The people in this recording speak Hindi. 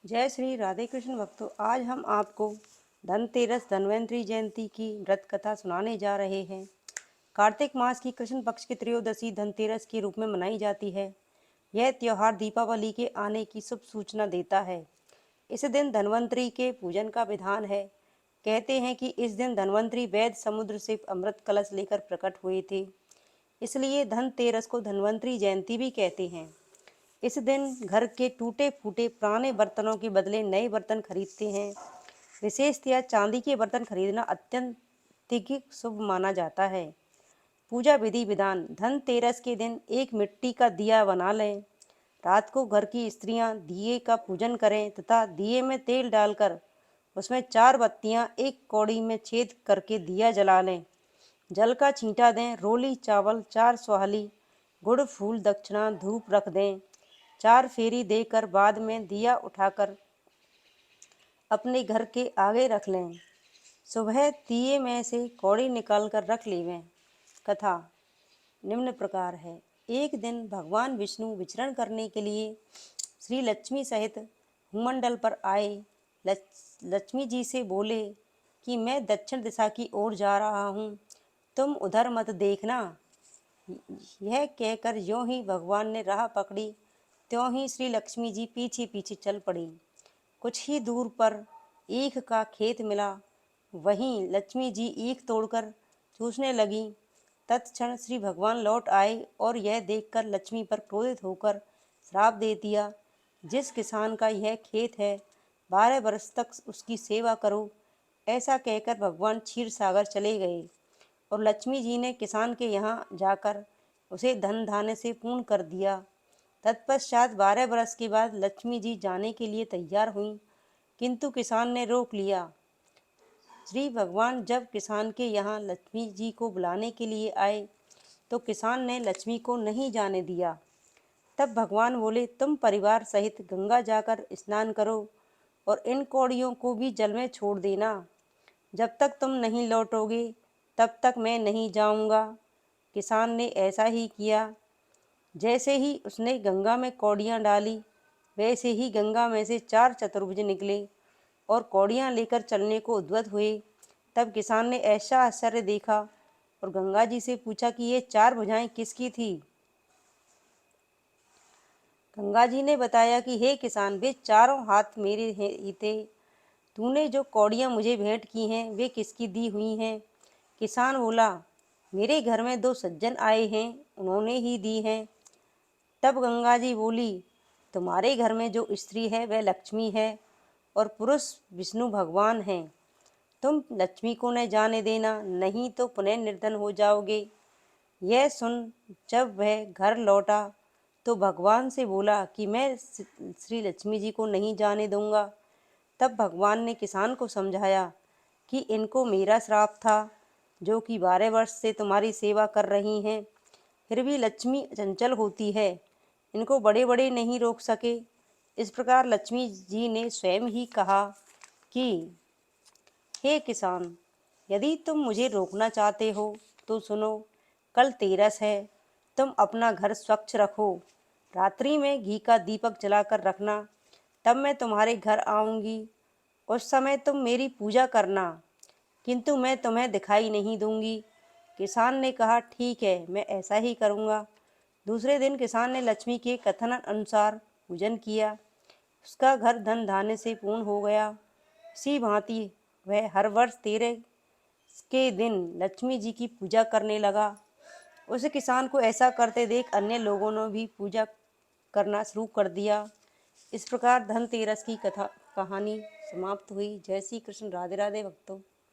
जय श्री राधे कृष्ण भक्तों। आज हम आपको धनतेरस धन्वंतरि जयंती की व्रत कथा सुनाने जा रहे हैं। कार्तिक मास की कृष्ण पक्ष की त्रयोदशी धनतेरस के रूप में मनाई जाती है। यह त्योहार दीपावली के आने की शुभ सूचना देता है। इस दिन धन्वंतरि के पूजन का विधान है। कहते हैं कि इस दिन धन्वंतरि वैद्य समुद्र से अमृत कलश लेकर प्रकट हुए थे, इसलिए धनतेरस को धन्वंतरि जयंती भी कहते हैं। इस दिन घर के टूटे फूटे पुराने बर्तनों के बदले नए बर्तन खरीदते हैं। विशेषतया चांदी के बर्तन खरीदना अत्यंत शुभ माना जाता है। पूजा विधि विधान: धनतेरस के दिन एक मिट्टी का दिया बना लें। रात को घर की स्त्रियां दिए का पूजन करें तथा दिए में तेल डालकर उसमें 4 बत्तियां एक कौड़ी में छेद करके दिया जला लें। जल का छींटा दें। रोली चावल 4 सुहाली, गुड़ फूल दक्षिणा धूप रख दें। 4 फेरी देकर बाद में दिया उठाकर अपने घर के आगे रख लें। सुबह दिए में से कौड़ी निकालकर रख लेवें। कथा निम्न प्रकार है। एक दिन भगवान विष्णु विचरण करने के लिए श्री लक्ष्मी सहित भूमंडल पर आए। लक्ष्मी जी से बोले कि मैं दक्षिण दिशा की ओर जा रहा हूँ, तुम उधर मत देखना। यह कहकर यों ही भगवान ने राह पकड़ी, त्यों ही श्री लक्ष्मी जी पीछे पीछे चल पड़ी। कुछ ही दूर पर ईख का खेत मिला। वहीं लक्ष्मी जी ईख तोड़कर चूसने लगी। तत्क्षण श्री भगवान लौट आए और यह देखकर लक्ष्मी पर क्रोधित होकर श्राप दे दिया, जिस किसान का यह खेत है 12 वर्ष तक उसकी सेवा करो। ऐसा कहकर भगवान क्षीर सागर चले गए और लक्ष्मी जी ने किसान के यहाँ जाकर उसे धन धान्य से पूर्ण कर दिया। तत्पश्चात 12 वर्ष के बाद लक्ष्मी जी जाने के लिए तैयार हुईं, किंतु किसान ने रोक लिया। श्री भगवान जब किसान के यहाँ लक्ष्मी जी को बुलाने के लिए आए तो किसान ने लक्ष्मी को नहीं जाने दिया। तब भगवान बोले, तुम परिवार सहित गंगा जाकर स्नान करो और इन कौड़ियों को भी जल में छोड़ देना। जब तक तुम नहीं लौटोगे तब तक मैं नहीं जाऊंगा। किसान ने ऐसा ही किया। जैसे ही उसने गंगा में कौड़ियाँ डाली, वैसे ही गंगा में से 4 चतुर्भुज निकले और कौड़ियाँ लेकर चलने को उद्यत हुए। तब किसान ने ऐसा आश्चर्य देखा और गंगा जी से पूछा कि ये 4 भुजाएं किसकी थी। गंगा जी ने बताया कि हे किसान, वे चारों हाथ मेरे ही थे। तूने जो कौड़ियाँ मुझे भेंट की हैं वे किसकी दी हुई हैं। किसान बोला, मेरे घर में 2 सज्जन आए हैं, उन्होंने ही दी हैं। तब गंगा जी बोली, तुम्हारे घर में जो स्त्री है वह लक्ष्मी है और पुरुष विष्णु भगवान हैं। तुम लक्ष्मी को न जाने देना, नहीं तो पुनः निर्धन हो जाओगे। यह सुन जब वह घर लौटा तो भगवान से बोला कि मैं श्री लक्ष्मी जी को नहीं जाने दूंगा। तब भगवान ने किसान को समझाया कि इनको मेरा श्राप था, जो कि 12 वर्ष से तुम्हारी सेवा कर रही हैं। फिर भी लक्ष्मी चंचल होती है, इनको बड़े बड़े नहीं रोक सके। इस प्रकार लक्ष्मी जी ने स्वयं ही कहा कि हे किसान, यदि तुम मुझे रोकना चाहते हो तो सुनो, कल तेरस है, तुम अपना घर स्वच्छ रखो। रात्रि में घी का दीपक जलाकर रखना, तब मैं तुम्हारे घर आऊँगी। उस समय तुम मेरी पूजा करना, किंतु मैं तुम्हें दिखाई नहीं दूंगी। किसान ने कहा, ठीक है, मैं ऐसा ही करूँगा। दूसरे दिन किसान ने लक्ष्मी के कथन अनुसार पूजन किया। उसका घर धन धान्य से पूर्ण हो गया। इसी भांति वह हर वर्ष 13 के दिन लक्ष्मी जी की पूजा करने लगा। उस किसान को ऐसा करते देख अन्य लोगों ने भी पूजा करना शुरू कर दिया। इस प्रकार धनतेरस की कहानी समाप्त हुई। जय श्री कृष्ण। राधे राधे भक्तों।